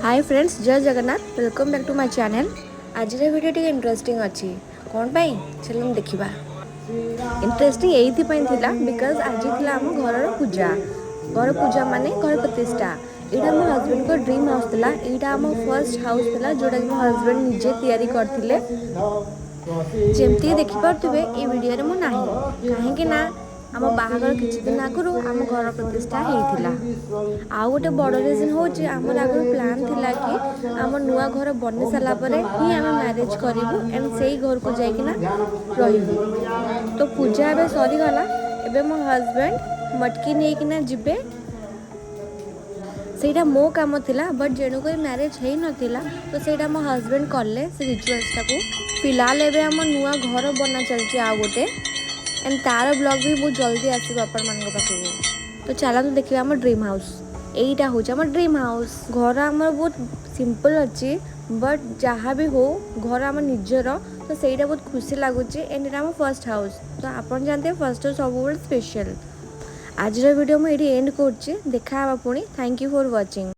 हाय friends, जय Jagannath. Welcome back to my channel. आज video टी इंटरेस्टिंग अच्छी कौन पाई चलो देखा। इंटरेस्टिंग यही बिकज आज थी आम घर पूजा माने घर प्रतिष्ठा। यहाँ मो हजबैंड को ड्रीम हाउस था। यहाँ आम फर्स्ट हाउस था जोटा कि मो हजबैंड निजे तैयारी करथिले। जमती देखिपे ये वीडियो मु नाही कहीं ना आम बाहागर किछि दिन आगु आम घर प्रतिष्ठा होता। आउ गोटे बड़ रिजन हूँ आमर आगु प्लान थिला कि आम नुआ घर बनी सारापर ही आम मैरिज करूँ एंड से घर को जाइकिना रही। तो पूजा एवं सरीगला। एवं मो हजबैंड मटकी नहीं जिबे सेटा मो काम थिला बट जेणुक मैरिज हो नाला तो सेटा मो हजबैंड कले से रिचुअल्स टाकू। फिलहाल एवं आम नुआ घर बना चलती आउ गोटे एंड तार ब्लॉग भी बहुत जल्दी आसो आपण मान पाखक। तो चलते देखिए आम ड्रीम हाउस। यहीटा हूँ आम ड्रीम हाउस। घर आमर बहुत सिंपल अच्छी बट जहाँ भी हो घर आम निजर तो सहीटा बहुत खुशी लगुच। एंड आम फर्स्ट हाउस तो आप जानते फर्स्ट हाउस सब स्पेशल। आज वीडियो मुझे एंड कर देखा पुणी। Thank you for watching.